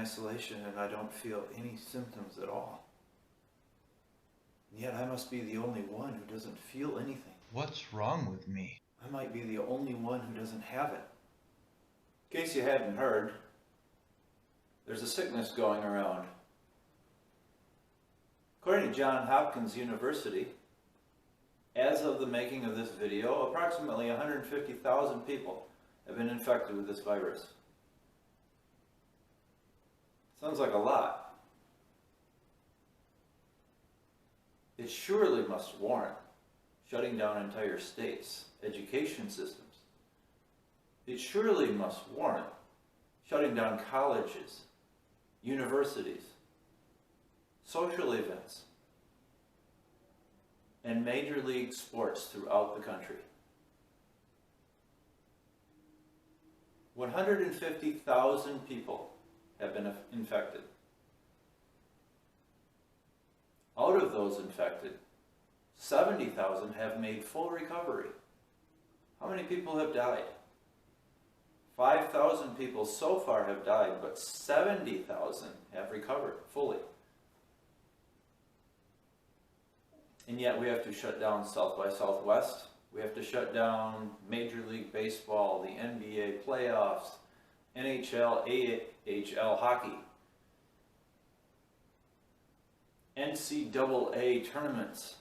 isolation and I don't feel any symptoms at all. And yet I must be the only one who doesn't feel anything. What's wrong with me? I might be the only one who doesn't have it. In case you hadn't heard, there's a sickness going around. According to Johns Hopkins University, as of the making of this video, approximately 150,000 people have been infected with this virus. Sounds like a lot. It surely must warrant shutting down entire states, education systems. It surely must warrant shutting down colleges, universities, social events, and major league sports throughout the country. 150,000 people have been infected. Out of those infected, 70,000 have made full recovery. How many people have died? 5,000 people so far have died, but 70,000 have recovered fully. And yet we have to shut down South by Southwest. We have to shut down Major League Baseball, the NBA playoffs, NHL, AHL hockey, NCAA tournaments,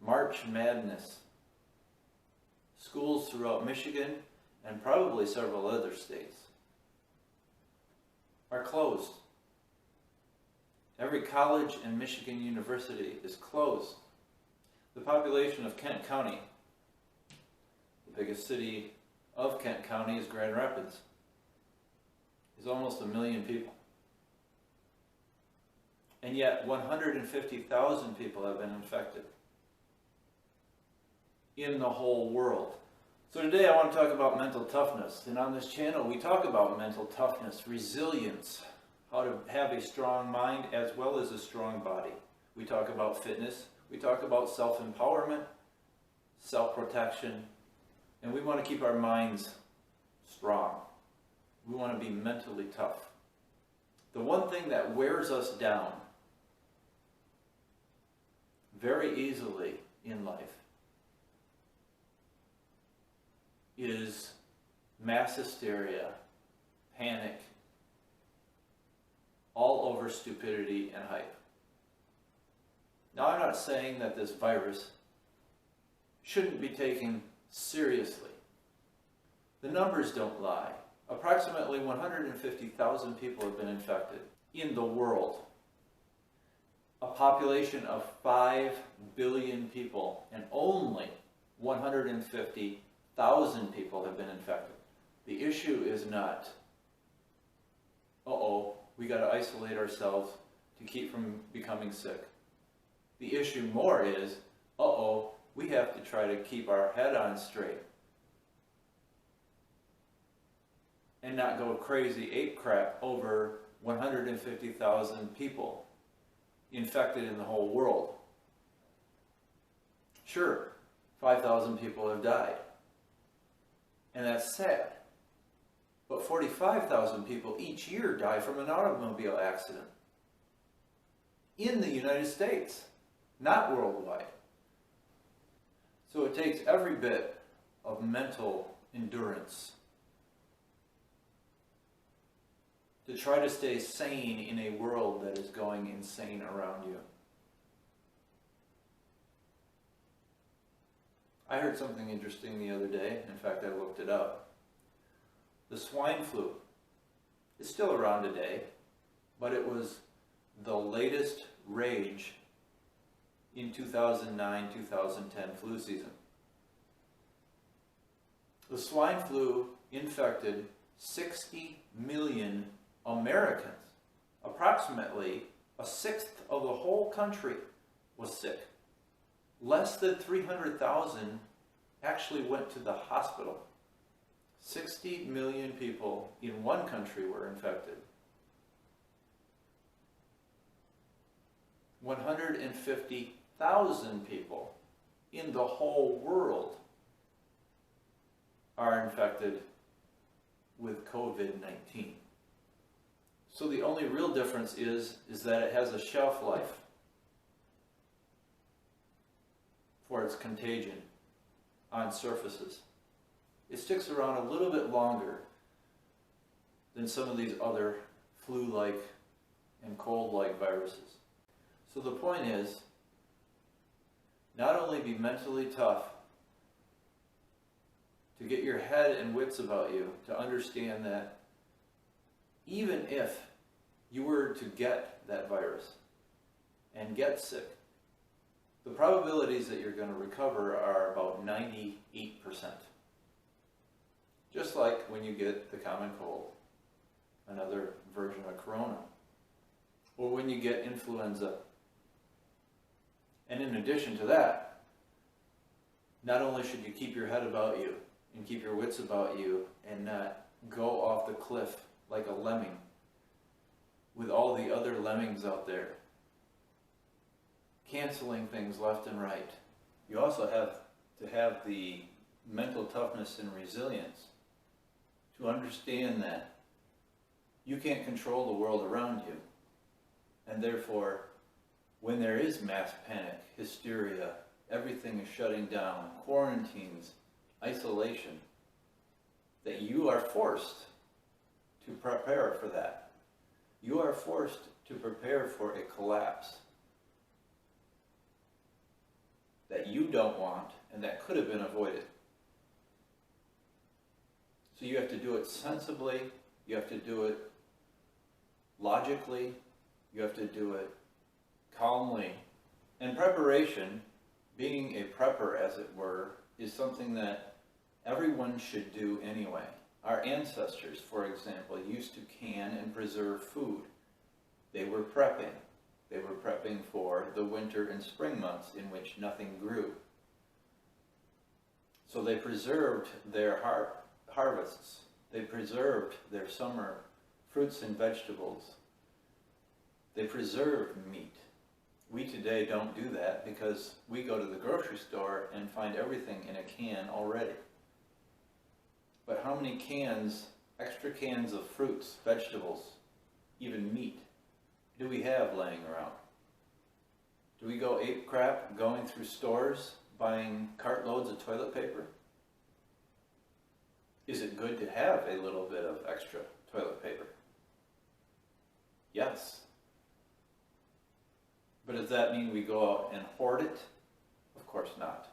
March Madness. Schools throughout Michigan and probably several other states are closed. Every college and Michigan university is closed. The population of Kent County, the biggest city of Kent County is Grand Rapids, is almost 1 million people. And yet 150,000 people have been infected in the whole world. So today I want to talk about mental toughness. And on this channel we talk about mental toughness, resilience, how to have a strong mind as well as a strong body. We talk about fitness. We talk about self-empowerment, self-protection, and we want to keep our minds strong. We want to be mentally tough. The one thing that wears us down very easily in life is mass hysteria, panic, all over stupidity and hype. Now, I'm not saying that this virus shouldn't be taken seriously. The numbers don't lie. Approximately 150,000 people have been infected in the world. A population of 5 billion people, and only 150,000 people have been infected. The issue is not, we got to isolate ourselves to keep from becoming sick. The issue more is, we have to try to keep our head on straight and not go crazy ape crap over 150,000 people infected in the whole world. Sure, 5,000 people have died, and that's sad. But 45,000 people each year die from an automobile accident in the United States. Not worldwide. So it takes every bit of mental endurance to try to stay sane in a world that is going insane around you. I heard something interesting the other day. In fact, I looked it up. The swine flu is still around today, but it was the latest rage in 2009-2010 flu season. The swine flu infected 60 million Americans. Approximately a sixth of the whole country was sick. Less than 300,000 actually went to the hospital. 60 million people in one country were infected. 150,000 people in the whole world are infected with COVID-19. So the only real difference is that it has a shelf life for its contagion on surfaces. It sticks around a little bit longer than some of these other flu-like and cold-like viruses. So the point is, not only be mentally tough to get your head and wits about you, to understand that even if you were to get that virus and get sick, the probabilities that you're going to recover are about 98%. Just like when you get the common cold, another version of corona, or when you get influenza. And in addition to that, not only should you keep your head about you and keep your wits about you and not go off the cliff like a lemming with all the other lemmings out there, canceling things left and right. You also have to have the mental toughness and resilience to understand that you can't control the world around you. And therefore, when there is mass panic, hysteria, everything is shutting down, quarantines, isolation, that you are forced to prepare for that. You are forced to prepare for a collapse that you don't want and that could have been avoided. So you have to do it sensibly, you have to do it logically, you have to do it calmly. And preparation, being a prepper as it were, is something that everyone should do anyway. Our ancestors, for example, used to can and preserve food. They were prepping. They were prepping for the winter and spring months in which nothing grew. So they preserved their harvests. They preserved their summer fruits and vegetables. They preserved meat. We today don't do that because we go to the grocery store and find everything in a can already. But how many cans, extra cans of fruits, vegetables, even meat, do we have laying around? Do we go ape crap going through stores, buying cartloads of toilet paper? Is it good to have a little bit of extra toilet paper? Yes. But does that mean we go out and hoard it? Of course not.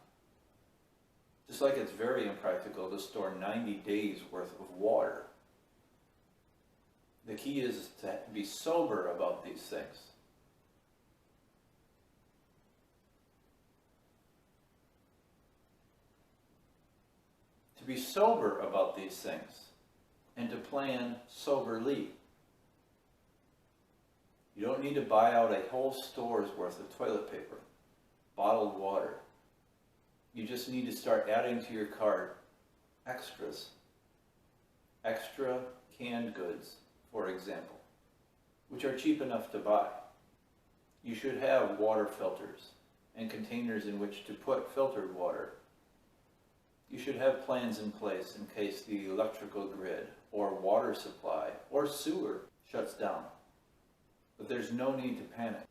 Just like it's very impractical to store 90 days worth of water. The key is to be sober about these things. To be sober about these things and to plan soberly. You don't need to buy out a whole store's worth of toilet paper, bottled water. You just need to start adding to your cart extras. Extra canned goods, for example, which are cheap enough to buy. You should have water filters and containers in which to put filtered water. You should have plans in place in case the electrical grid or water supply or sewer shuts down. But there's no need to panic.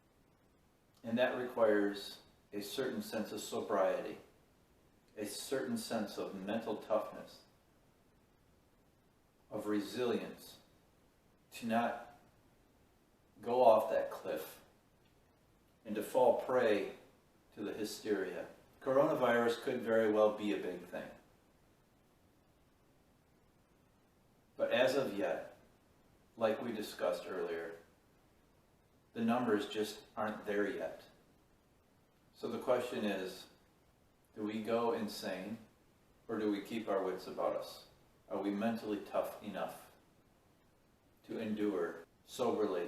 And that requires a certain sense of sobriety, a certain sense of mental toughness, of resilience, to not go off that cliff and to fall prey to the hysteria. Coronavirus could very well be a big thing. But as of yet, like we discussed earlier, the numbers just aren't there yet. So the question is, do we go insane or do we keep our wits about us? Are we mentally tough enough to endure soberly